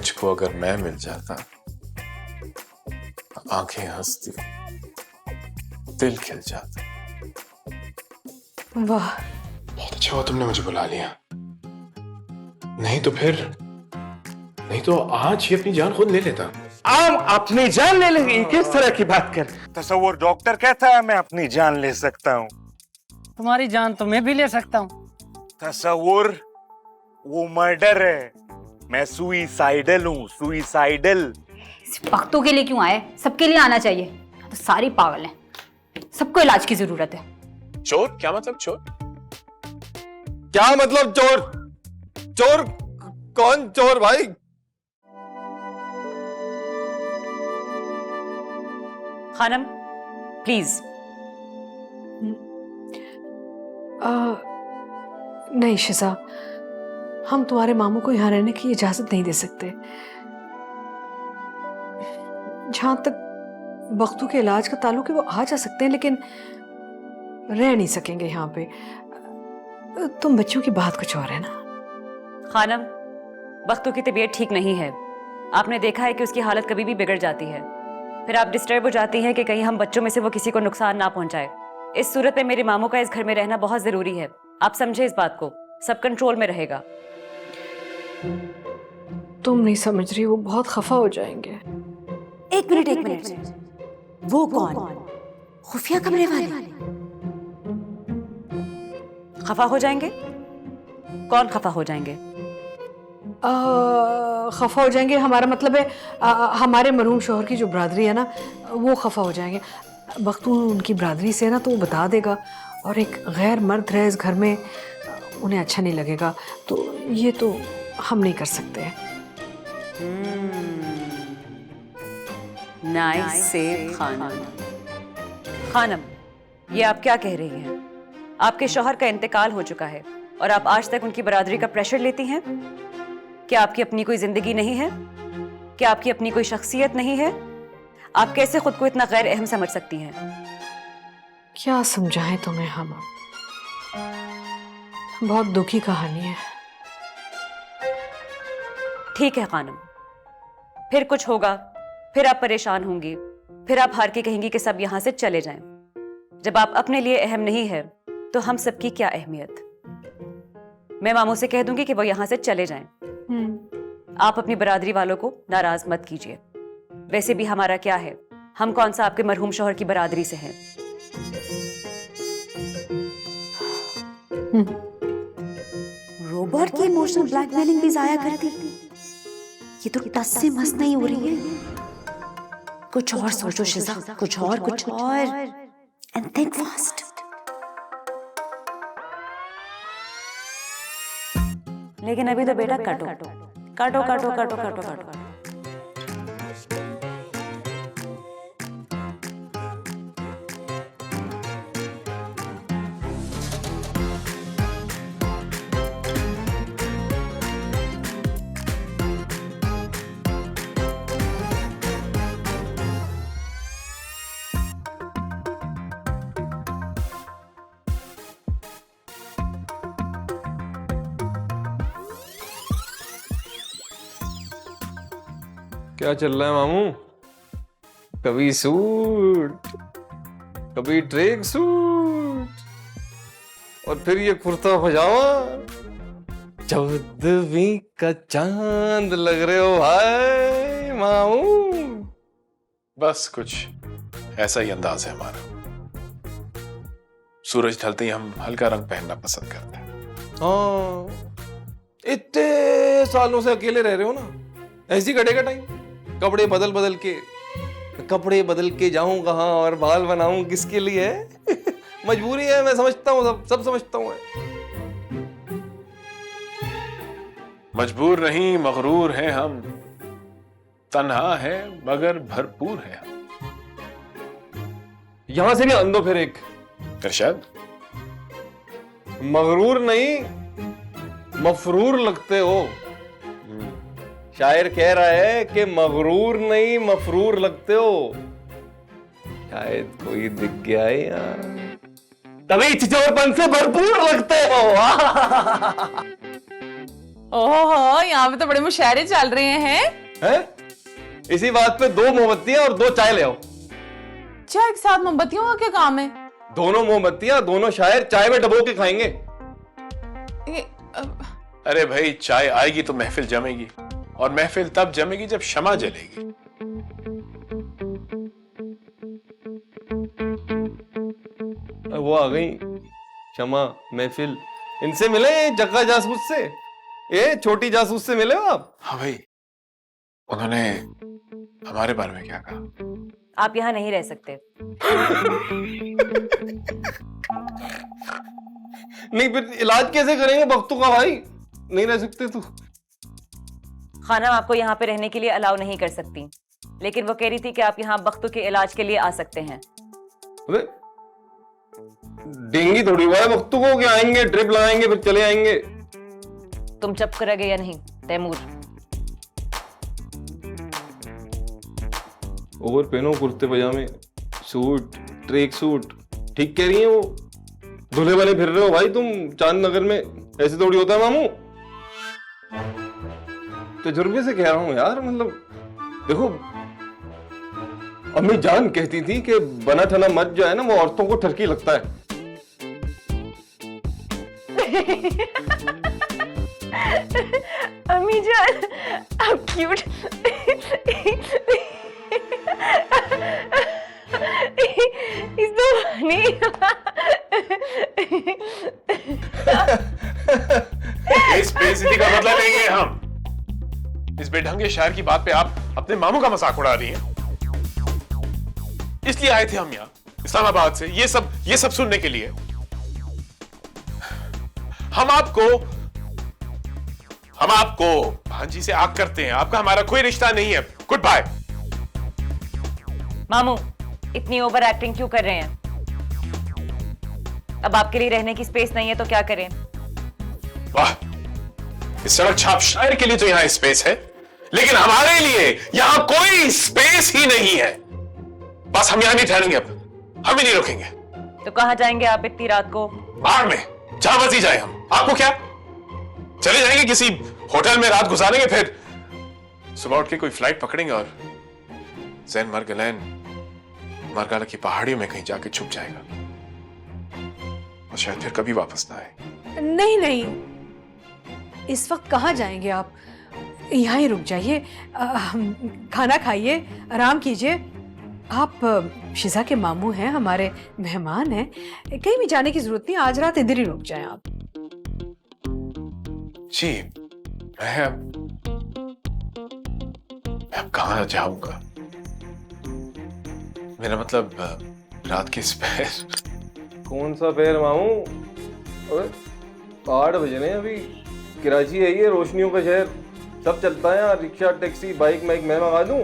मुझको अगर मैं मिल जाता, आंखें हंसती, दिल खिल जाता। वाह, अच्छा हुआ तुमने मुझे बुला लिया, नहीं तो आज ही अपनी जान खुद ले लेता। आम अपनी जान ले लेंगे? किस तरह की बात कर? तसव्वुर डॉक्टर कहता है मैं अपनी जान ले सकता हूँ। तुम्हारी जान तो मैं भी ले सकता हूँ। तसव्वुर वो मर्डर है, मैं सुइसाइडल हूँ, सुइसाइडल। भक्तों के लिए क्यों आए? सबके लिए आना चाहिए। तो सारी पागल हैं, सबको इलाज की जरूरत है। चोर? क्या मतलब चोर? क्या मतलब चोर? चोर? कौन चोर भाई? खानम प्लीज। नहीं शिजा, हम तुम्हारे मामू को यहाँ रहने की इजाजत नहीं दे सकते। जहां तक बख्तू के इलाज का ताल्लुक है वो आ जा सकते हैं, लेकिन रह नहीं सकेंगे यहाँ पे। तुम बच्चों की बात कुछ और है ना। खानम, बख्तू की तबीयत ठीक नहीं है। आपने देखा है कि उसकी हालत कभी भी बिगड़ जाती है, फिर आप डिस्टर्ब हो जाती हैं कि कहीं हम बच्चों में से वो किसी को नुकसान ना पहुंचाए। इस सूरत में मेरे मामू का इस घर में रहना बहुत जरूरी है। आप समझे इस बात को, सब कंट्रोल में रहेगा। तुम नहीं समझ रही, वो बहुत खफा हो जाएंगे। एक मिनट। वो कौन? खुफिया कमरे वाले? खफा हो जाएंगे? कौन खफा हो जाएंगे? खफा हो जाएंगे, हमारा मतलब है हमारे मरहूम शोहर की जो बरादरी है ना, वो खफा हो जाएंगे। बख्तू उनकी बरादरी से है ना, तो वो बता देगा, और एक गैर मर्द रहे इस घर में, उन्हें अच्छा नहीं लगेगा। तो ये तो हम नहीं कर सकते। Nice save Khanam. खानम, ये आप क्या कह रही हैं? आपके शौहर का इंतकाल हो चुका है और आप आज तक उनकी बरादरी का प्रेशर लेती हैं? क्या आपकी अपनी कोई जिंदगी नहीं है? क्या आपकी अपनी कोई शख्सियत नहीं है? आप कैसे खुद को इतना गैर अहम समझ सकती हैं? क्या समझाएं तुम्हें हम? बहुत दुखी कहानी है। ठीक है खानम, फिर कुछ होगा, फिर आप परेशान होंगी, फिर आप हार के कहेंगी कि सब यहां से चले जाएं। जब आप अपने लिए अहम नहीं है तो हम सबकी क्या अहमियत? मैं मामू से कह दूंगी कि वो यहां से चले जाएं। आप अपनी बरादरी वालों को नाराज मत कीजिए। वैसे भी हमारा क्या है, हम कौन सा आपके मरहूम शौहर की बरादरी से हैं। रोबोट की इमोशनल ब्लैकमेलिंग भी जाया करती, ये तो टस से मस नहीं हो रही है। कुछ और सोचो शिजा, कुछ और एंड थिंक फास्ट। लेकिन अभी तो बेटा काटो काटो काटो काटो काटो काटो। क्या चल रहा है मामू? कभी सूट, कभी ट्रेक सूट, और फिर ये कुर्ता पजामा। 14वीं का चांद लग रहे हो भाई मामू। बस कुछ ऐसा ही अंदाज है हमारा। सूरज ढलते ही हम हल्का रंग पहनना पसंद करते हैं। हाँ, इतने सालों से अकेले रह रहे हो ना, ऐसी कटेगा टाइम। कपड़े बदल के जाऊं कहां और बाल बनाऊं किसके लिए? मजबूरी है, मैं समझता हूं, सब समझता हूं। मजबूर नहीं, मगरूर हैं हम। तन्हा है मगर भरपूर है हम। यहां से भी अंदो फिर एक इरशाद। मगरूर नहीं, मफरूर लगते हो। शायर कह रहा है कि मगरूर नहीं मफरूर लगते हो। शायद कोई दिख गया है यार, तभी छिछोरपन से भरपूर लगते हो। ओहो, यहाँ पे तो बड़े मुशायरे चल रहे हैं। इसी बात पे 2 मोमबत्तियां और 2 चाय ले आओ। क्या एक साथ मोमबत्तियों का क्या काम है? दोनों मोमबत्तियां, दोनों शायर चाय में डबो के खाएंगे। ये, अरे भाई, चाय आएगी तो महफिल जमेगी, और महफिल तब जमेगी जब शमा जलेगी। वो आ गई शमा, महफिल। इनसे मिले, जग्गा जासूस से, ये छोटी जासूस से मिले हो आप? हाँ भाई, उन्होंने हमारे बारे में क्या कहा? आप यहाँ नहीं रह सकते। नहीं, फिर इलाज कैसे करेंगे बख्तू का भाई? नहीं रह सकते तो? खानम आपको यहाँ पे रहने के लिए अलाउ नहीं कर सकती, लेकिन वो कह रही थी कि आप यहाँ बख्तू के इलाज के लिए आ सकते हैं। अबे डेंगी थोड़ी हुआ है बख्तू को कि आएंगे, ड्रिप लगाएंगे, फिर चले आएंगे। तुम चुप करोगे या नहीं तैमूर? ओवर पहनो, कुर्ते पजामे, सूट, ट्रैक सूट। ठीक कह रही है वो। दूल्हे बने फिर रहे हो भाई तुम चांद नगर में, ऐसे थोड़ी होता है मामू। तजुर्बे से कह रहा हूं यार, मतलब देखो, अम्मी जान कहती थी कि बना ठना मर्द जो है ना, वो औरतों को ठरकी लगता है। अम्मी जान, आप क्यूट। इस दो इस बेइज्जती का बदला लेंगे हम। इस बेढंगे शायर की बात पे आप अपने मामू का मजाक उड़ा रही हैं। इसलिए आए थे हम यहाँ इस्लामाबाद से, ये सब सुनने के लिए। हम आपको भांजी से आग करते हैं। आपका हमारा कोई रिश्ता नहीं है। Good bye. मामू, इतनी ओवर एक्टिंग क्यों कर रहे हैं? अब आपके लिए रहने की स्पेस नहीं है तो क्या करें? वाह, इस सड़क छाप शायर के लिए तो यहां स्पेस है, लेकिन हमारे लिए यहां कोई स्पेस ही नहीं है। बस हम यहां नहीं ठहरेंगे, अब हम ही नहीं रुकेंगे। तो कहां जाएंगे आप इतनी रात को? बाहर में, जहां मर्जी जाए हम। आपको क्या? चले जाएंगे किसी होटल में, रात गुजारेंगे, फिर सुबह उठ के कोई फ्लाइट पकड़ेंगे और जैन मरगलैन मरगाला की पहाड़ियों में कहीं जाके छुप जाएगा, और शायद फिर कभी वापस ना आए। नहीं नहीं, इस वक्त कहाँ जाएंगे आप? यहाँ ही रुक जाइए, खाना खाइए, आराम कीजिए। आप शिजा के मामू हैं, हमारे मेहमान हैं, कहीं भी जाने की जरूरत नहीं। आज रात इधर ही रुक जाएं आप। जी, मैं अब कहाँ जाऊंगा? मेरा मतलब रात की स्पेयर। कौन सा पैर मामू? 8 बजे ने अभी। कराची है ये, रोशनियों का शहर, सब चलता है यार, रिक्शा, टैक्सी, बाइक माइक मैं मंगा दूं।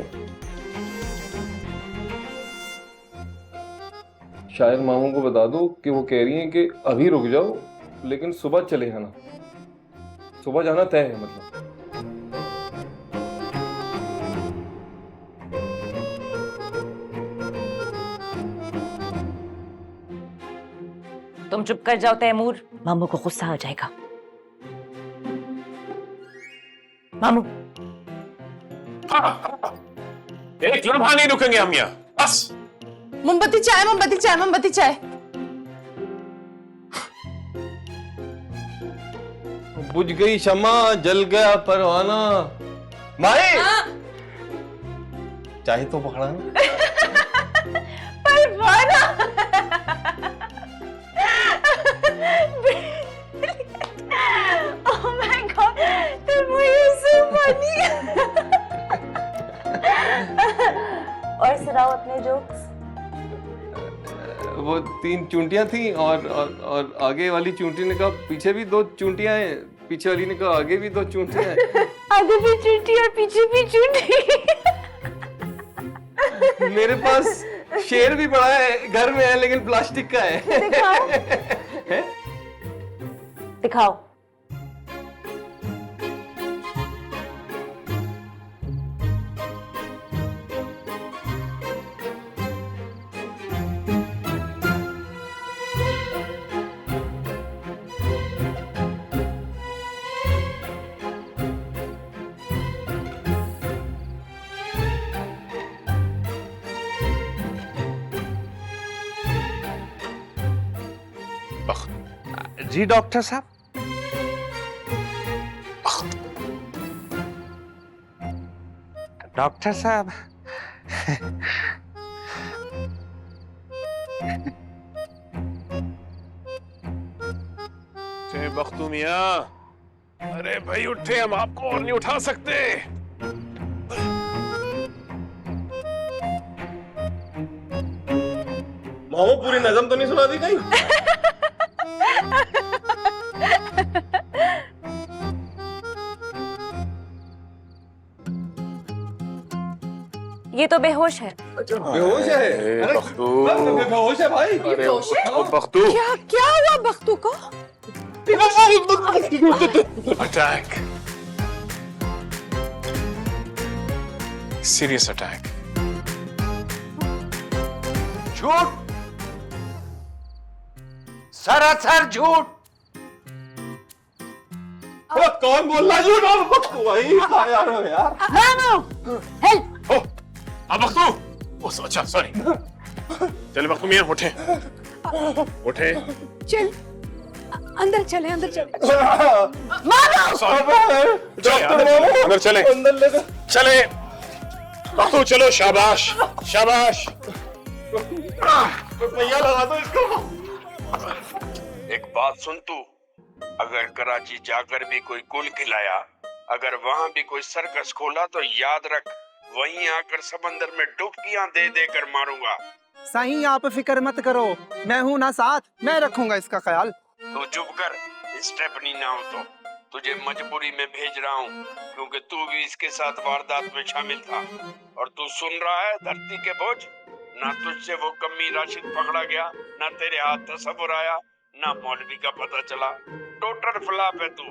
शायद मामू को बता दो कि वो कह रही हैं कि अभी रुक जाओ, लेकिन सुबह चले आना। सुबह जाना तय है मतलब। तुम चुप कर जाओ तैमूर, मामू को गुस्सा आ जाएगा। मामू, एक लम्हा नहीं रुकेंगे हम यहाँ, बस। मोमबत्ती चाय, मोमबत्ती चाय, मोमबत्ती चाय। बुझ गई शमा, जल गया परवाना। माए, चाहे तो पकड़ा ना। परवाना। Oh my God, Taimur is so funny। और सुनाओ अपने जोक्स। वो 3 चूंटियां थी, और आगे वाली चूंटी ने कहा पीछे भी 2 चूंटियां हैं, पीछे वाली ने कहा आगे भी 2 चूंटियां हैं। आगे भी चूंटी और पीछे भी चूंटी। मेरे पास शेर भी पड़ा है, घर में है, लेकिन प्लास्टिक का है। दिखाओ। दिखाओ। जी डॉक्टर साहब। डॉक्टर साहब बख्तू मियां, अरे भाई उठे, हम आपको और नहीं उठा सकते। मामू पूरी नज़म तो नहीं सुना दी कहीं? ये तो बेहोश है। बेहोश है? अरे बख्तू, बेहोश है भाई। अरे बख्तू, क्या क्या हुआ बख्तू को? Attack, serious attack. झूठ, सरासर झूठ। कौन बोल रहा है झूठ? वही यार हो यार। ओ, अब बख्तू, अच्छा सॉरी। चले बख्तू मियां, उठे उठे। चल अंदर चले, अंदर चले। चले अंदर चले, चले बख्तू, चलो, शाबाश शाबाश। भैया लगा दो इसको। एक बात सुन तू, अगर कराची जाकर भी कोई कुल खिलाया, अगर वहाँ भी कोई सर्कस खोला तो याद रख, वहीं आकर समंदर में डुबकियां दे दे कर मारूंगा। साईं आप फिक्र मत करो, मैं हूँ ना साथ, मैं रखूंगा इसका ख्याल। तू चुप कर, स्टेपनी ना हो तो तुझे मजबूरी में भेज रहा हूँ, क्योंकि तू भी इसके साथ वारदात में शामिल था। और तू सुन रहा है धरती के बोझ, ना तुझसे वो कमी राशिद पकड़ा गया, ना तेरे हाथ तसव्वुर आया, ना मौलवी का पता चला। टोटल फ्लॉप है तू।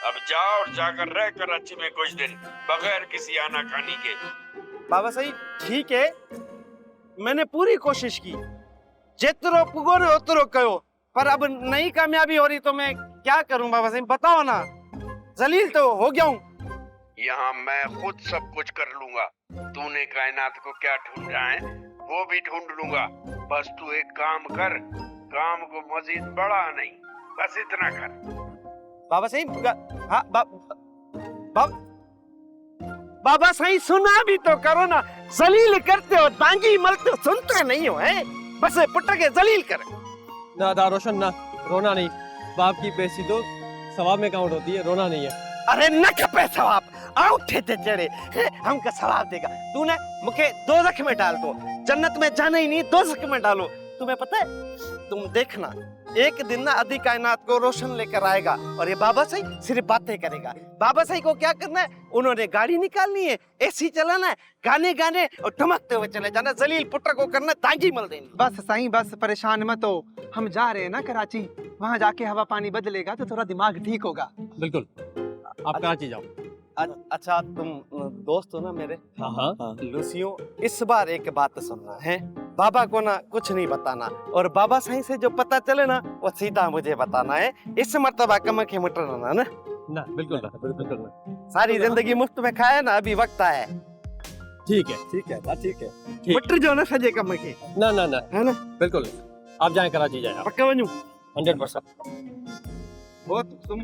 अब जा और जाकर रह कराची में कुछ दिन बगैर किसी आनाकानी के। बाबा साईं ठीक है, मैंने पूरी कोशिश की, जितरो पुगो ने उतरो कयो, पर अब नई कामयाबी हो रही तो मैं क्या करूं बाबा साईं, बताओ ना। जलील तो हो गया हूँ। यहाँ मैं खुद सब कुछ कर लूंगा। तूने कायनात को क्या ढूंढा है वो भी ढूंढ लूंगा। बस तू एक काम कर, काम को मजीद बढ़ा नहीं, बस इतना कर। बाबा साईं, हाँ बाबा साईं सुना भी तो करो ना, जलील करते हो, तांगी मलते हो, सुनते नहीं हो हैं? बस पुट्टा के जलील कर। ना दा रोशन ना, रोना नहीं, बाप की बेइज्जती तो सवाब में काउंट होती है, रोना नहीं है। अरे न कपे सवाब, आउठे ते चढ़े हमका सवाब देगा। तूने मुझे दोज़ख में डाल दो, जन्नत में जाना ही नहीं, दोज़ख में डालो। तुम्हें पता है, तुम देखना एक दिन ना आधी कायनात को रोशन लेकर आएगा और ये बाबा साईं सिर्फ बातें करेगा। बाबा साईं को क्या करना है, उन्होंने गाड़ी निकालनी है, एसी चलाना है, गाने गाने और धमकते हुए चले जाना। जलील पुट्टा को करना, तांगी मल देनी। बस साईं बस परेशान मत हो, हम जा रहे हैं ना कराची, वहाँ जाके हवा पानी बदलेगा तो थोड़ा दिमाग ठीक होगा। बिल्कुल, आप कराची जाओ। अच्छा तुम दोस्त हो ना मेरे? हाँ। लूसियो, इस बार एक बात सुनना है, बाबा को ना कुछ नहीं बताना, और बाबा साईं से जो पता चले ना वो सीधा मुझे बताना है। इस मर्तबा कम के मटरना ना। ना बिल्कुल ना, बिल्कुल ना। सारी जिंदगी मुफ्त में खाया ना, अभी वक्त आया है। ठीक है ठीक है। मटर जो ना सजे कम के। ना ना ना, है ना? बिल्कुल, आप जाएं कराची जाएं। पक्का बनूं? 100%। बहुत तुम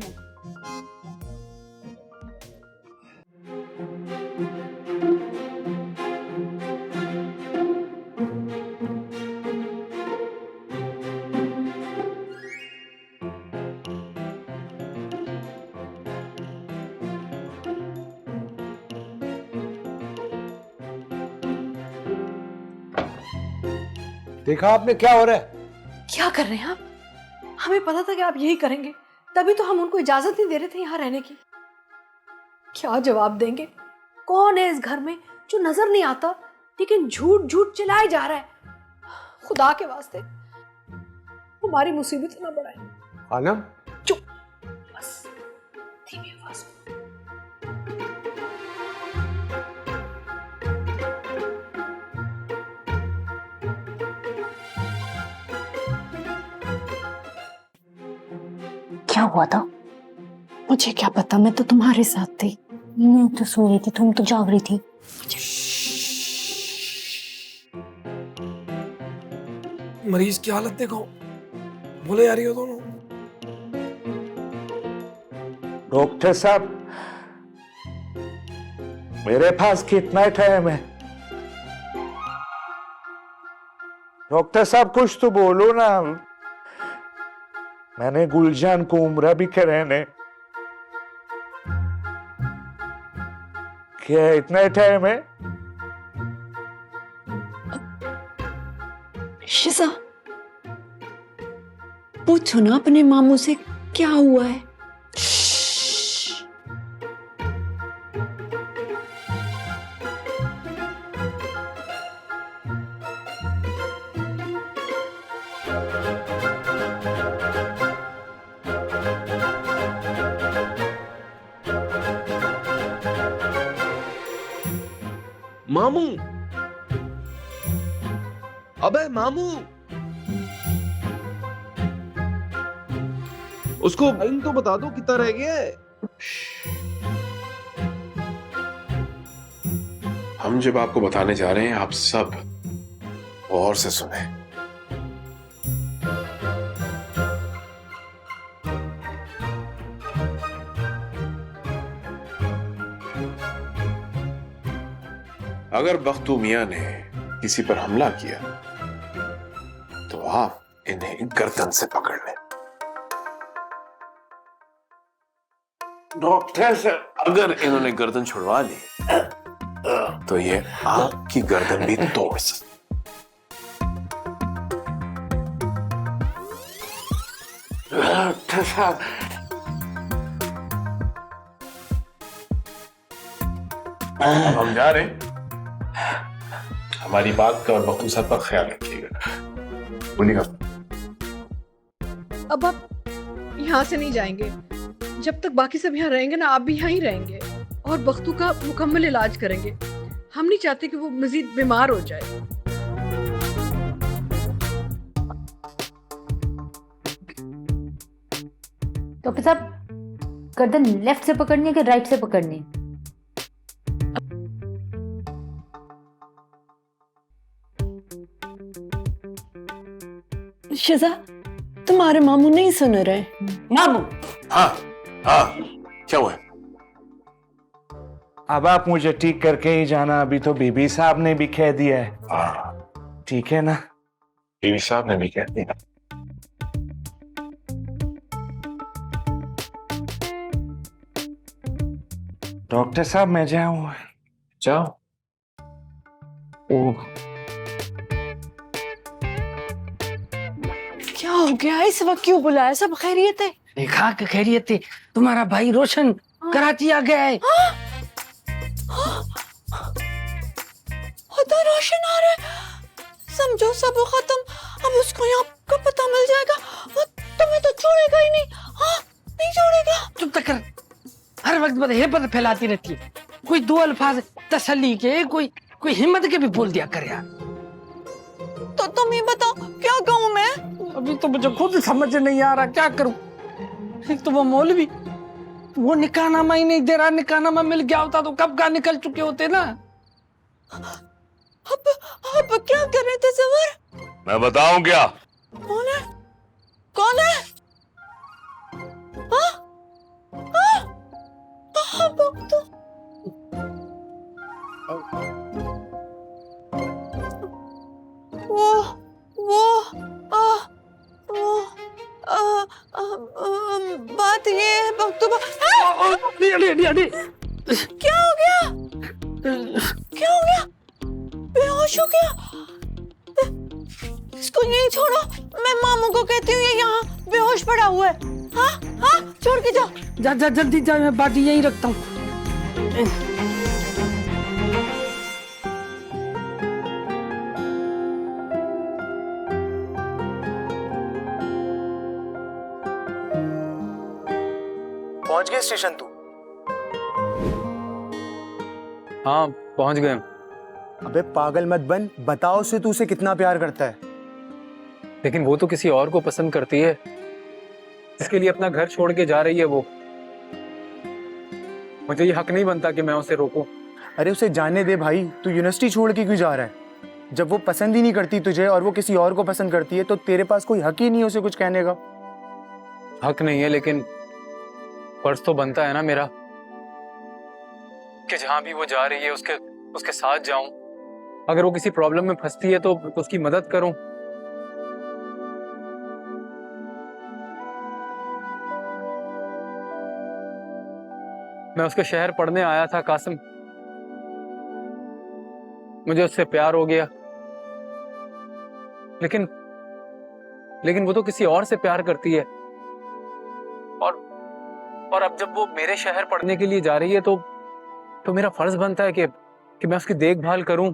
देखा आपने क्या हो रहा है? क्या कर रहे हैं आप? हमें पता था कि आप यही करेंगे, तभी तो हम उनको इजाजत नहीं दे रहे थे यहाँ रहने की। क्या जवाब देंगे? कौन है इस घर में जो नजर नहीं आता लेकिन झूठ झूठ चिल्लाए जा रहा है? खुदा के वास्ते हमारी मुसीबत ना बढ़ाए। आलम, चुप, बस धीमी आवाज में। क्या हुआ था? मुझे क्या पता, मैं तो तुम्हारे साथ थी। मैं तो सो रही थी, तुम तो जाग रही थी। मरीज की हालत देखो, भूले जा रही हो दोनों। डॉक्टर साहब, मेरे पास कितना टाइम है? डॉक्टर साहब कुछ तो बोलो ना। मैंने गुलजान को उम्र भी कराने। क्या इतना टाइम है? शिजा, पूछो ना अपने मामू से क्या हुआ है। मामू, अबे मामू, उसको टाइम तो बता दो कितना रह गया है। हम जब आपको बताने जा रहे हैं, आप सब गौर से सुने। अगर बख्तू मियां ने किसी पर हमला किया तो आप इन्हें गर्दन से पकड़ लें। डॉक्टर साहब, अगर इन्होंने गर्दन छुड़वा ली तो ये आपकी गर्दन भी तोड़ सकते। डॉक्टर साहब, हम जा रहे हैं। हमारी बात का और बख्तू साहब का ख्याल रखिएगा। बोलिएगा। अब आप यहाँ से नहीं जाएंगे। जब तक बाकी सब यहाँ रहेंगे ना, आप भी यहाँ ही रहेंगे और बख्तू का मुकम्मल इलाज करेंगे। हम नहीं चाहते कि वो मजीद बीमार हो जाए। डॉक्टर साहब, गर्दन लेफ्ट से पकड़नी है कि राइट से पकड़नी? शिजा, तुम्हारे मामू नहीं सुन रहे। मामू, हाँ हाँ, क्या हुआ? अब आप मुझे ठीक करके ही जाना। अभी तो बीबी साहब ने भी कह दिया है। ठीक है ना? बीबी साहब ने भी कह दिया। डॉक्टर साहब, मैं जाऊं? जाओ। ओह, क्या हो गया? इस वक्त क्यों बुलाया? सब खैरियत है? देखा कि खैरियत है। तुम्हारा भाई रोशन कराची आ गया है। खुदा, रोशन आ रहा है। समझो सब खत्म। अब उसको यहाँ का पता मिल जाएगा, वो तुम्हें तो छोड़ेगा ही नहीं। हाँ, नहीं छोड़ेगा। चुप तक कर। हर वक्त बदहेबत फैलाती रहती है। कोई दो अल्फाज तसल्ली के, कोई हिम्मत के भी बोल दिया कर यार। तो तुम ही बताओ, क्या कहूँ मैं? अभी तो मुझे खुद समझ नहीं आ रहा क्या करूं। एक तो वो मौलवी, वो निकाहनामा ही नहीं दे रहा। निकाहनामा मिल गया होता तो कब का निकल चुके होते ना। अब क्या करें तसव्वुर? मैं बताऊं क्या? कौन है? कौन है? हाँ? हाँ? हाँ, तो बात ये है बख्तूबा। क्या हो गया? क्या हो गया? बेहोश हो गया? इसको यहीं छोड़ो, मैं मामू को कहती हूँ ये यहाँ बेहोश पड़ा हुआ है। हाँ हाँ, छोड़ के जाओ। जा जा जल्दी जा, मैं बाटी यहीं रखता हूँ। पहुंच गए स्टेशन तू? हाँ, पहुंच गए। अबे पागल मत बन, बताओ उसे तू उसे कितना प्यार करता है। लेकिन वो तो किसी और को पसंद करती है, इसके लिए अपना घर छोड़ के जा रही है वो। मुझे ये हक नहीं बनता कि मैं उसे रोकूं। अरे उसे जाने दे भाई, तू यूनिवर्सिटी छोड़ के क्यों जा रहा है? जब वो पसंद ही नहीं करती तुझे और वो किसी और को पसंद करती है तो तेरे पास कोई हक ही नहीं है उसे कुछ कहने का। हक नहीं है, लेकिन फर्ज तो बनता है ना मेरा कि जहां भी वो जा रही है उसके साथ जाऊं। अगर वो किसी प्रॉब्लम में फंसती है तो उसकी मदद करूं। मैं उसके शहर पढ़ने आया था कासिम, मुझे उससे प्यार हो गया, लेकिन वो तो किसी और से प्यार करती है। और अब जब वो मेरे शहर पढ़ने के लिए जा रही है तो मेरा फर्ज बनता है कि मैं उसकी देखभाल करूं।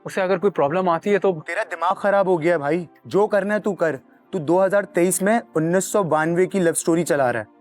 उसे अगर कोई प्रॉब्लम आती है तो। तेरा दिमाग खराब हो गया भाई, जो करना है तू कर। तू 2023 में 1992 की लव स्टोरी चला रहा है।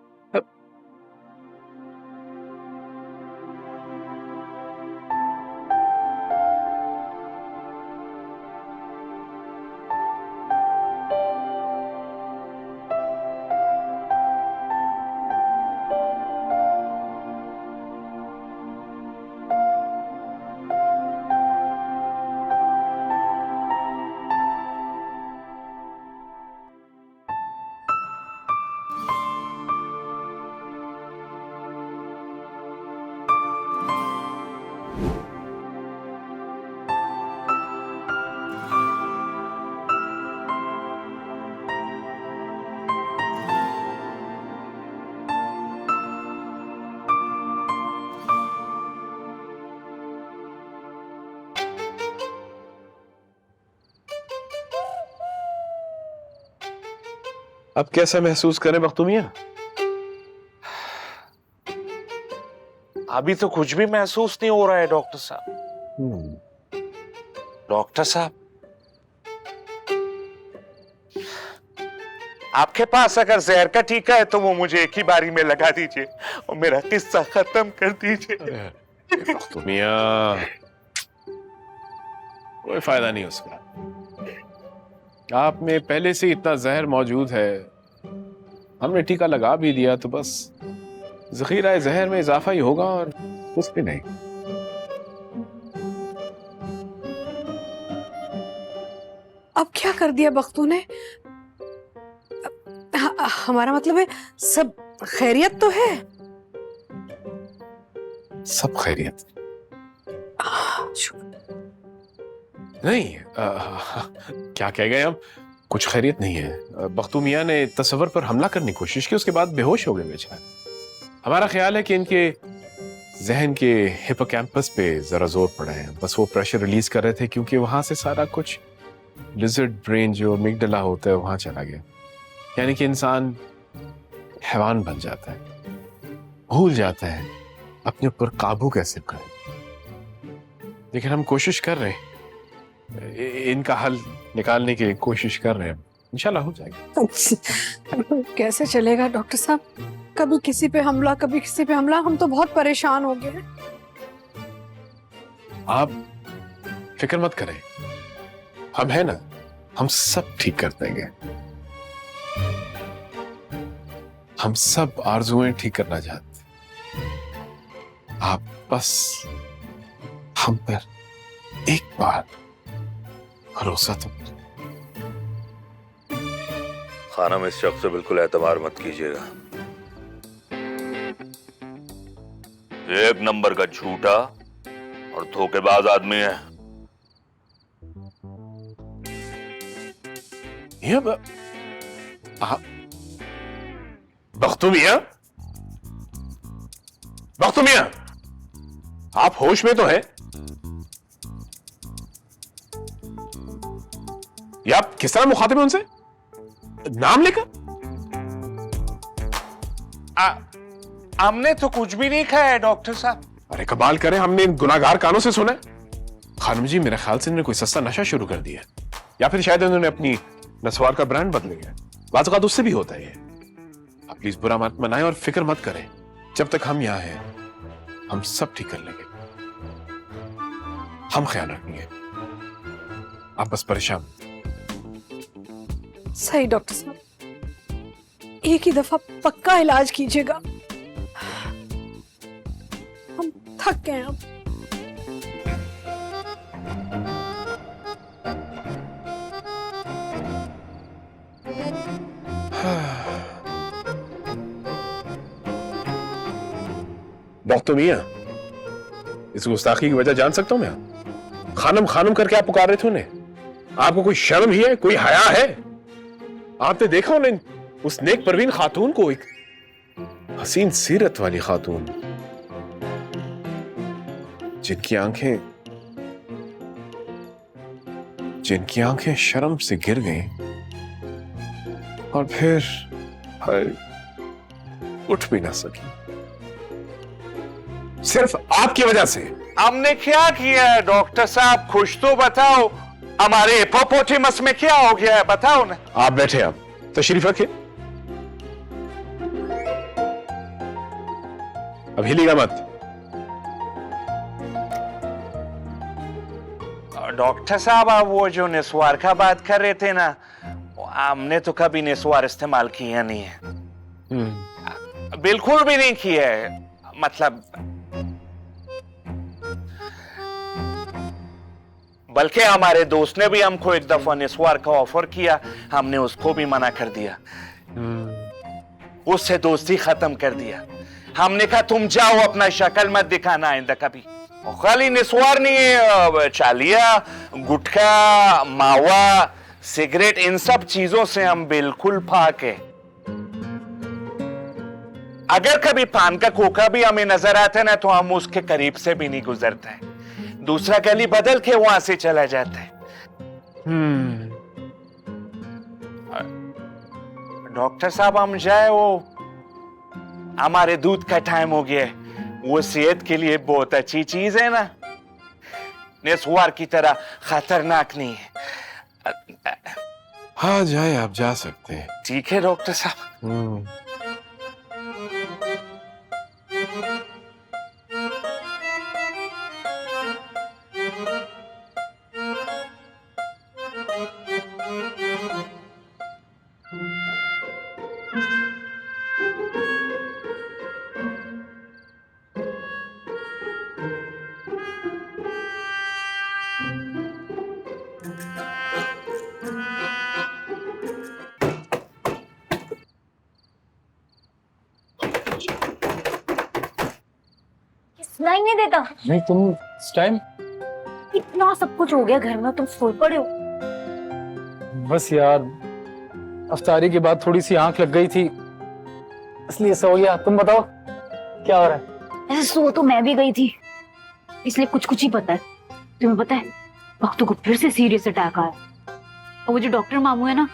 अब कैसा महसूस करें मखदूमिया? अभी तो कुछ भी महसूस नहीं हो रहा है डॉक्टर साहब। डॉक्टर साहब, आपके पास अगर जहर का टीका है तो वो मुझे एक ही बारी में लगा दीजिए और मेरा किस्सा खत्म कर दीजिए। मखदूमिया, कोई फायदा नहीं उसका। आप में पहले से इतना जहर मौजूद है, हमने टीका लगा भी दिया तो बस जखीरा जहर में इजाफा ही होगा और कुछ भी नहीं। अब क्या कर दिया बख्तू ने? हमारा मतलब है सब खैरियत तो है? सब खैरियत नहीं। क्या कह गए हम? कुछ खैरियत नहीं है। बख्तू मियां ने तस्वर पर हमला करने की कोशिश की, उसके बाद बेहोश हो गए बेचारे। हमारा ख्याल है कि इनके जहन के हिपोकैम्पस पे जरा जोर पड़ा है, बस वो प्रेशर रिलीज कर रहे थे क्योंकि वहां से सारा कुछ लिजर्ड ब्रेन जो मिगडला होता है वहां चला गया। यानी कि इंसान हैवान बन जाता है, भूल जाता है अपने ऊपर काबू कैसे करें। लेकिन हम कोशिश कर रहे हैं, इनका हल निकालने की कोशिश कर रहे हैं, इंशाल्लाह हो जाएगा। कैसे चलेगा डॉक्टर साहब? कभी किसी पे हमला, कभी किसी पे हमला, हम तो बहुत परेशान हो गए। आप फिक्र मत करें, हम है ना, हम सब ठीक कर देंगे। हम सब आरजुएं ठीक करना चाहते, आप बस हम पर एक बार भरोसा तो। खानम, इस शख्स से बिल्कुल एतबार मत कीजिएगा। एक नंबर का झूठा और धोखेबाज आदमी है। ये बख्तू मियां, बख्तू मियां, आप होश में तो हैं? या आप किस तरह मुखातिब हैं उनसे नाम लेकर? हमने तो कुछ भी नहीं खाया है डॉक्टर साहब। अरे कमाल करें, हमने इन गुनाहगार कानों से सुना है। खानम जी, मेरे ख्याल से इन्होंने कोई सस्ता नशा शुरू कर दिया या फिर शायद इन्होंने अपनी नस्वार का ब्रांड बदल गया। बाज़ औक़ात उससे भी होता है। आप प्लीज बुरा मत मनाएं और फिक्र मत करें। जब तक हम यहां हैं हम सब ठीक कर लेंगे, हम ख्याल रखेंगे। आप बस परेशान। सही डॉक्टर साहब, एक ही दफा पक्का इलाज कीजिएगा, हम थक गए हैं अब। डॉक्टर मियां, इस गुस्ताखी की वजह जान सकता हूं मैं? खानम खानम करके आप पुकार रहे थे उन्हें। आपको कोई शर्म ही है, कोई हया है? आपने देखा उन्हें, उस नेक परवीन खातून को, एक हसीन सीरत वाली खातून जिनकी आंखें शर्म से गिर गईं और फिर उठ भी ना सकी, सिर्फ आपकी वजह से। हमने क्या किया है डॉक्टर साहब, कुछ तो बताओ। हमारे हिपोपोटेमस में क्या हो गया है, बताओ ना। आप बैठे, आप तशरीफ रखिए, अब हिलिएगा मत। डॉक्टर साहब, आप वो जो निस्वार का बात कर रहे थे ना, हमने तो कभी निस्वार इस्तेमाल किया नहीं है। बिल्कुल भी नहीं किया है। मतलब बल्कि हमारे दोस्त ने भी हमको एक दफा निस्वार का ऑफर किया, हमने उसको भी मना कर दिया। उससे दोस्ती खत्म कर दिया। हमने कहा तुम जाओ, अपना शक्ल मत दिखाना आइंदा कभी। और खाली निस्वार नहीं है, चालिया, गुटखा, मावा, सिगरेट, इन सब चीजों से हम बिल्कुल फाक है। अगर कभी पान का खोखा भी हमें नजर आता है ना, तो हम उसके करीब से भी नहीं गुजरते हैं। दूसरा गली बदल के वहां से चला जाता है। डॉक्टर साहब, हम जाए, वो हमारे दूध का टाइम हो गया है। वो सेहत के लिए बहुत अच्छी चीज है ना, निस्वार की तरह खतरनाक नहीं है। हाँ जाए, आप जा सकते हैं। ठीक है डॉक्टर साहब। सुनाई नहीं देता? नहीं, तुम इस टाइम? इतना सब कुछ हो गया घर में, तुम सो पड़े हो। बस यार, अफ्तारी के बाद थोड़ी सी आंख लग गई थी, इसलिए सो गया। तुम बताओ क्या हो रहा है? ऐसे सो तो मैं भी गई थी, इसलिए कुछ कुछ ही पता है। तुम्हें पता है, बख्तू को फिर से सीरियस अटैक आया। और वो जो डॉक्टर मामू है ना,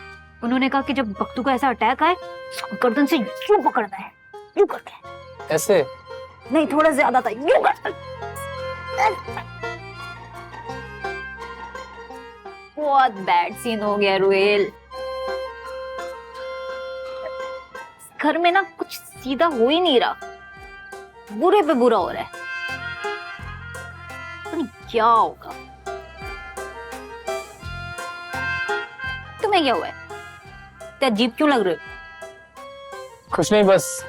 उन्होंने कहा कि जब बख्तू को ऐसा अटैक आए, उसको गर्दन से यूं पकड़ना है, यूं करके। ऐसे नहीं, थोड़ा ज्यादा था, यूं कर। बहुत बैड सीन हो गया रुएल। घर में ना कुछ सीधा हो ही नहीं रहा, बुरे पे बुरा हो रहा है। तो क्या होगा? तुम्हें क्या हुआ है? तो अजीब क्यों लग रहे हो? कुछ नहीं, बस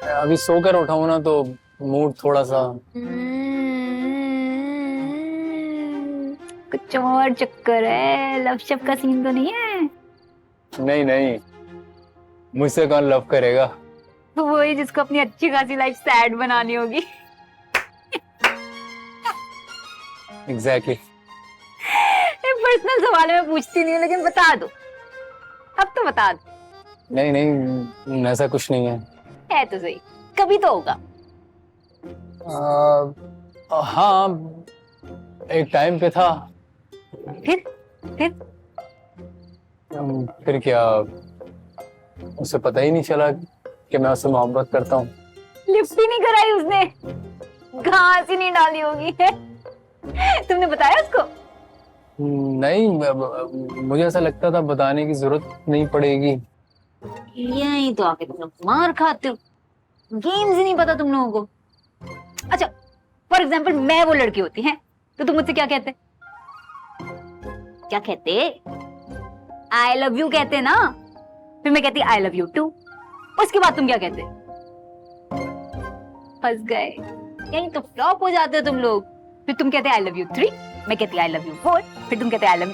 अभी सोकर उठा हूं ना, तो मूड थोड़ा सा। कुछ और चक्कर है, लव शव का सीन तो नहीं है? नहीं नहीं, मुझसे कौन लव करेगा? तो वही जिसको अपनी अच्छी खासी लाइफ सैड बनानी होगी। एग्जैक्टली। पर्सनल सवाल मैं पूछती नहीं हूँ, लेकिन बता दो, अब तो बता दो। नहीं नहीं, ऐसा कुछ नहीं है। है तो सही, कभी तो होगा। हाँ, एक टाइम पे था। फिर क्या, उसे पता ही नहीं चला कि मैं उससे मोहब्बत करता हूँ। लिफ्ट ही नहीं कराई उसने, घास ही नहीं डाली होगी। तुमने बताया उसको? नहीं, मुझे ऐसा लगता था बताने की जरूरत नहीं पड़ेगी। यही तो आके तुम लोग मार खाते हो, गेम्स ही नहीं पता तुम लोगों को। अच्छा, फॉर एग्जाम्पल मैं वो लड़की होती है, तो तुम मुझसे क्या कहते? क्या कहते? आई लव यू कहते ना। फिर मैं कहती आई लव यू टू। उसके बाद तुम क्या कहते? फंस गए, यही तो फ्लॉप हो जाते हो तुम लोग। फिर तुम कहते आई लव यू 3, मैं कहती आई लव यू 4, फिर तुम कहते आई लव।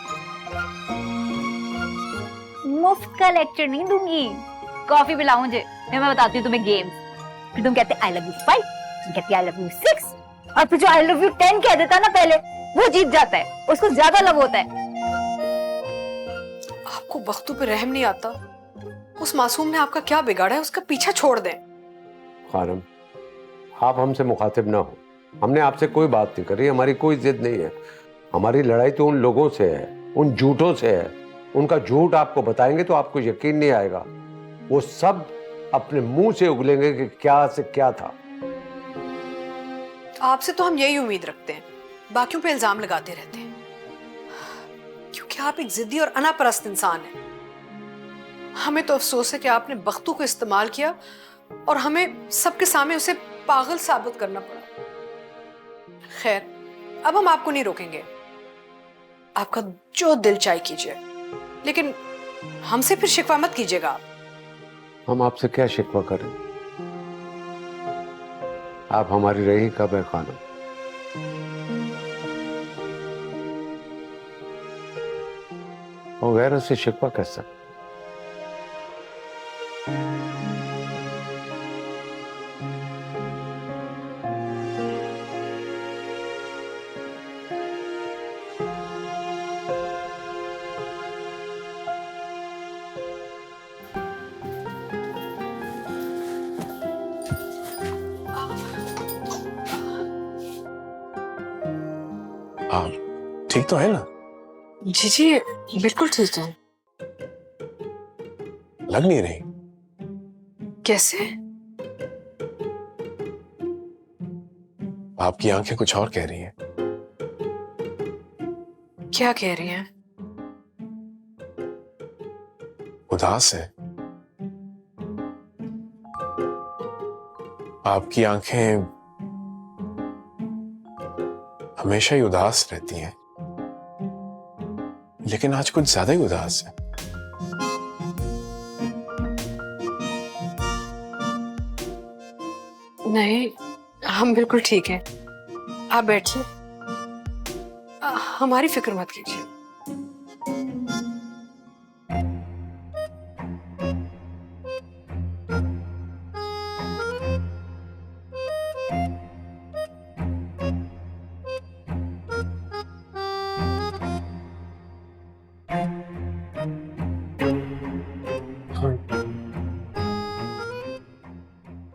मुफ्त का लेक्चर नहीं दूंगी, कॉफी पिलाओ मुझे, मैं बताती हूँ तुम्हें गेम्स। फिर तुम कहते आई लव यू 5, कहती आई लव यू 6, और फिर जो आई लव यू 10 कह देता ना पहले, वो जीत जाता है, उसको ज्यादा लव होता है। आपको बख्तू पे रहम नहीं आता? उस मासूम ने आपका क्या बिगाड़ा है, उसका पीछा छोड़ दें। खानम, आप हमसे मुखातिब ना हो, हमने आपसे कोई बात नहीं करी, हमारी कोई जिद नहीं है। हमारी लड़ाई तो उन लोगों से है, उन झूठों से है। उनका झूठ आपको बताएंगे तो आपको यकीन नहीं आएगा। वो सब अपने मुंह से उगलेंगे कि क्या से क्या था। आपसे तो हम यही उम्मीद रखते हैं, बाकियों पे इल्जाम लगाते रहते हैं, क्योंकि आप एक जिद्दी और अनापरस्त इंसान हैं। हमें तो अफसोस है कि आपने बख्तू को इस्तेमाल किया और हमें सबके सामने उसे पागल साबित करना पड़ा। खैर, अब हम आपको नहीं रोकेंगे, आपका जो दिल चाहे कीजिए, लेकिन हमसे फिर शिकवा मत कीजिएगा आप। हम आपसे क्या शिकवा करें? आप हमारी रही कब है खानम? और गैर से शिकवा कैसा? आप ठीक तो है ना? जी जी बिल्कुल ठीक है। लग नहीं रही। कैसे? आपकी आंखें कुछ और कह रही हैं। क्या कह रही हैं? उदास है। आपकी आंखें हमेशा ही उदास रहती हैं, लेकिन आज कुछ ज्यादा ही उदास है। नहीं, हम बिल्कुल ठीक हैं। आप बैठिए, हमारी फिक्र मत कीजिए।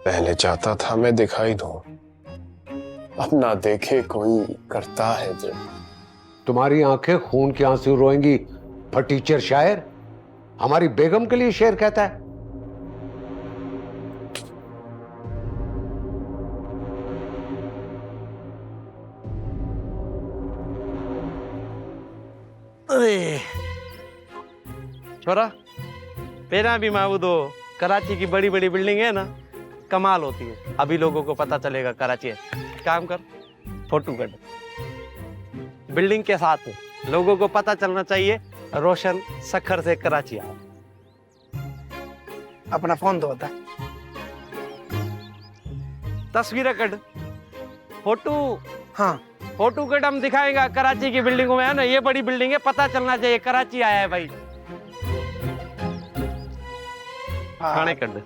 पहले चाहता था मैं दिखाई दूं, अब ना देखे कोई करता है दिल। तुम्हारी आंखें खून के आंसू रोएंगी फटीचर शायर? हमारी बेगम के लिए शेर कहता है। अरे छोरा, पेरा भी माऊ दो कराची की बड़ी बड़ी बिल्डिंग है ना, कमाल होती है। अभी लोगों को पता चलेगा कराची है। काम कर, फोटो कर बिल्डिंग के साथ लोगों को पता चलना चाहिए रोशन सखर से कराची आया। अपना फोन दो होता तस्वीरें कट, फोटो। हाँ, फोटो कट हम दिखाएगा कराची की बिल्डिंगों में, है ना। ये बड़ी बिल्डिंग है, पता चलना चाहिए कराची आया है भाई। खाने कर दे।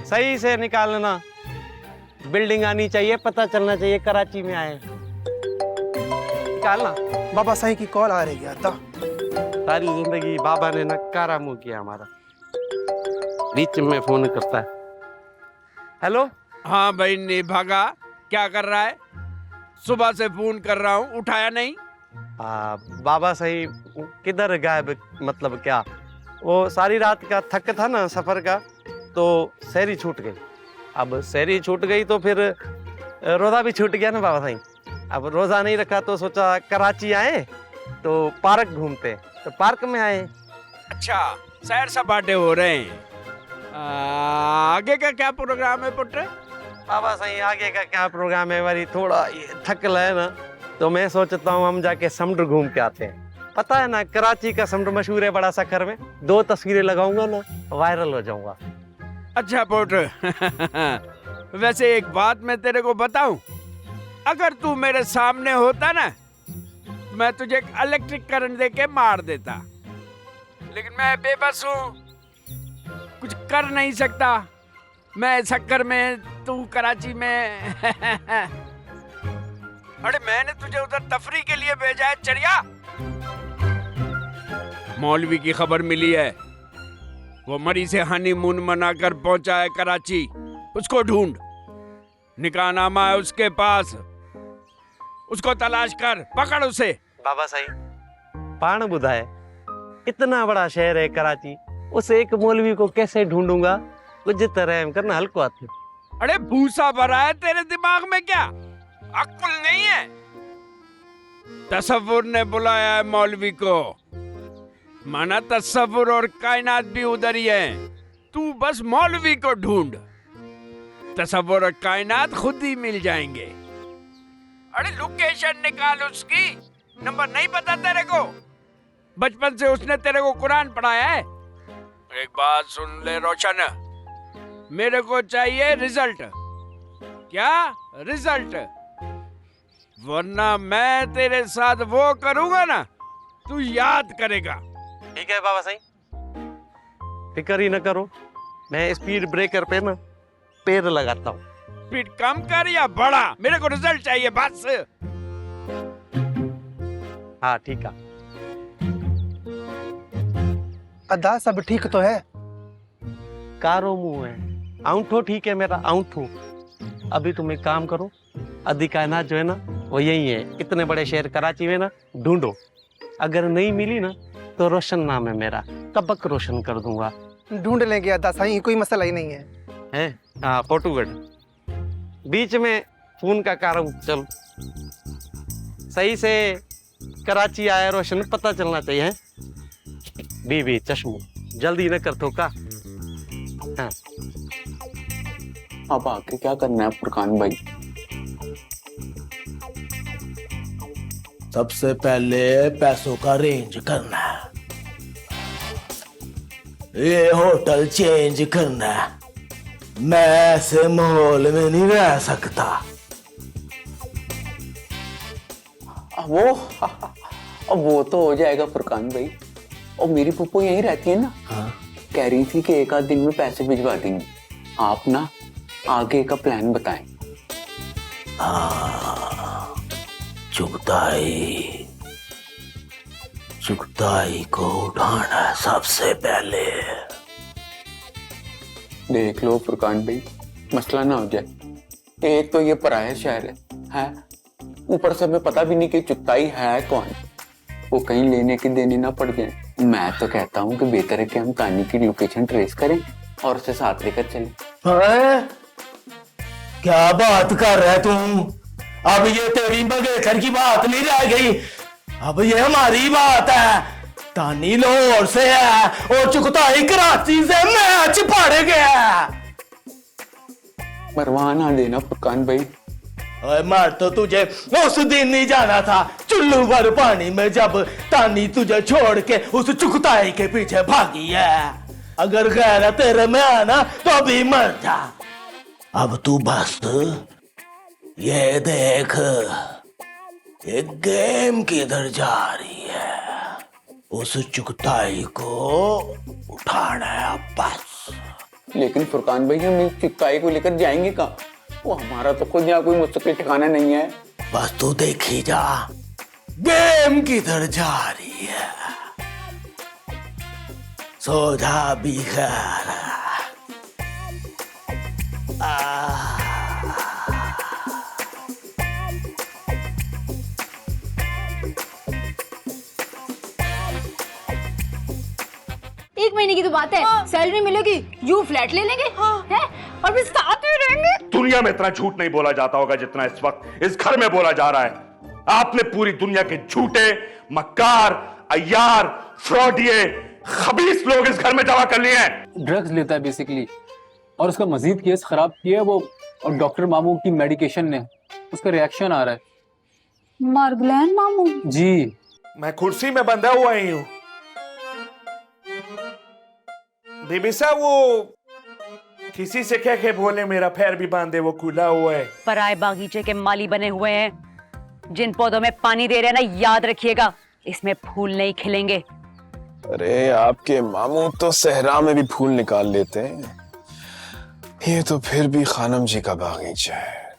सही से निकालना, बिल्डिंग आनी चाहिए, पता चलना चाहिए कराची में आए। निकालना। बाबा साईं की कॉल आ रही है। सारी जिंदगी बाबा ने नकारा मुंह किया हमारा, बीच में फोन करता है। हेलो। हाँ भाई निभागा, क्या कर रहा है? सुबह से फोन कर रहा हूँ, उठाया नहीं। बाबा सही किधर गायब? मतलब क्या, वो सारी रात का थक था ना सफर का, तो शहरी छूट गई। अब शहरी छूट गई तो फिर रोजा भी छूट गया ना बाबा साईं। अब रोजा नहीं रखा तो सोचा कराची आए तो पार्क घूमते, तो पार्क में आए। अच्छा, सैर सपाटे हो रहे हैं। आगे का क्या प्रोग्राम है पुत्र? बाबा साईं आगे का क्या प्रोग्राम है, वही थोड़ा थकल है ना, तो मैं सोचता हूँ हम जाके समुद्र घूम के आते हैं। पता है ना कराची का समुद्र मशहूर है बड़ा सखर में। 2 तस्वीरें लगाऊंगा ना, वायरल हो जाऊंगा। अच्छा पुत्र, वैसे एक बात मैं तेरे को बताऊं, अगर तू मेरे सामने होता ना, मैं तुझे इलेक्ट्रिक करंट दे के मार देता, लेकिन मैं बेबस हूँ, कर नहीं सकता। मैं शक्कर में, तू कराची में। अरे मैंने तुझे उधर तफरी के लिए भेजा है चढ़िया। मौलवी की खबर मिली है, वो मरी से हनीमून मनाकर पहुंचा है कराची। उसको ढूंढ, निकाहनामा है उसके पास, उसको तलाश कर, पकड़ उसे। बाबा साईं पाण बुधाए, इतना बड़ा शहर है कराची, उस एक मौलवी को कैसे ढूंढूंगा? कुछ तरह करना हल्को हाथ। अरे भूसा भरा है तेरे दिमाग में क्या? अक्ल नहीं है? तसव्वुर ने बुलाया है मौलवी को। माना तसव्वुर और कायनात भी उधर ही है। तू बस मौलवी को ढूंढ, तसव्वुर और कायनात खुद ही मिल जाएंगे। अरे लोकेशन निकाल उसकी। नंबर नहीं पता तेरे को? बचपन से उसने तेरे को कुरान पढ़ाया है। एक बात सुन ले रोशन, मेरे को चाहिए रिजल्ट। क्या रिजल्ट? वरना मैं तेरे साथ वो करूंगा ना, तू याद करेगा। ठीक है बाबा साईं, फिक्र ही न करो, मैं स्पीड ब्रेकर पे ना पैर लगाता हूँ। स्पीड कम कर या बढ़ा, मेरे को रिजल्ट चाहिए बस। हाँ ठीक है। अदा सब ठीक तो है? कारो मुंह है, आउंठो ठीक है मेरा आउंठो। अभी तुम एक काम करो, आधी कायनात जो है ना वो यही है, इतने बड़े शहर कराची में ना ढूंढो। अगर नहीं मिली ना तो रोशन नाम है मेरा, कबक रोशन कर दूंगा। ढूंढ लेंगे अदा साईं, कोई मसला ही नहीं है। हैं? हाँ फोटोगढ़ बीच में फोन का कारण। चल सही से कराची आया रोशन, पता चलना चाहिए है? बीबी चश्मो जल्दी न कर तो का। हाँ। अब आके क्या करना है फुरकान भाई? सबसे पहले पैसों का रेंज करना है, ये होटल चेंज करना है। मैं ऐसे माहौल में नहीं रह सकता। वो तो हो जाएगा फुरकान भाई। और मेरी पप्पू यहीं रहती है ना। हाँ? कह रही थी कि एक आध दिन में पैसे भिजवा देंगी। आप ना आगे का प्लान बताएं। चुगताई को उठाना है सबसे पहले। देख लो फुरकान भाई, मसला ना हो जाए। एक तो ये पराया शहर है, ऊपर से हमें पता भी नहीं कि चुगताई है कौन। वो कहीं लेने के देने ना पड़ जाए। मैं तो कहता हूँ कि बेहतर है कि हम तानी की लोकेशन ट्रेस करें और उसे साथ लेकर चलें। क्या बात कर रहा है तुम? अब ये तेरी मंगेतर की बात नहीं रह गई, अब ये हमारी बात है। तानी लाहौर से है और चुगताई कराची से। मैच पड़ गया। मरवा ना देना फुरकान भाई। मर तो तुझे उस दिन नहीं जाना था, चुल्लू भर पानी में, जब तानी तुझे छोड़ के उस चुगताई के पीछे भागी है। अगर गैर तेरे में आना तो अभी मर जा। अब तू बस ये देख, ये गेम किधर जा रही है। उस चुगताई को उठाना है बस। लेकिन फुरकान भाई हम इस चुगताई को लेकर जाएंगे कहाँ? वो हमारा तो खुद यहाँ कोई मुस्तकिल ठिकाना नहीं है। बस तू देखी जा गेम किधर जा रही है। सो जा भी खैर। एक महीने की तो बात है। सैलरी मिलेगी, यू फ्लैट ले लेंगे हैं? और भी साथ में रहेंगे। दुनिया में इतना झूठ नहीं बोला जाता होगा जितना इस वक्त इस घर में बोला जा रहा है। आपने पूरी दुनिया के झूठे, मक्कार, अय्यार, फ्रॉडिये, खबीस लोग इस घर में जमा कर लिए हैं। ड्रग्स लेता है बेसिकली, और उसका मजीद केस खराब किया वो, और डॉक्टर मामू की मेडिकेशन ने उसका रिएक्शन आ रहा है। मार्गलैन मामू जी, मैं कुर्सी में बंधा हुआ ही हूँ। बीबी साहब वो किसी से कह के बोले मेरा पैर भी बांधे, वो खुला हुआ है। पराए बागीचे के माली बने हुए हैं। जिन पौधों में पानी दे रहे हैं ना, याद रखिएगा इसमें फूल नहीं खिलेंगे। अरे आपके मामू तो सहरा में भी फूल निकाल लेते हैं, ये तो फिर भी खानम जी का बागीचा है।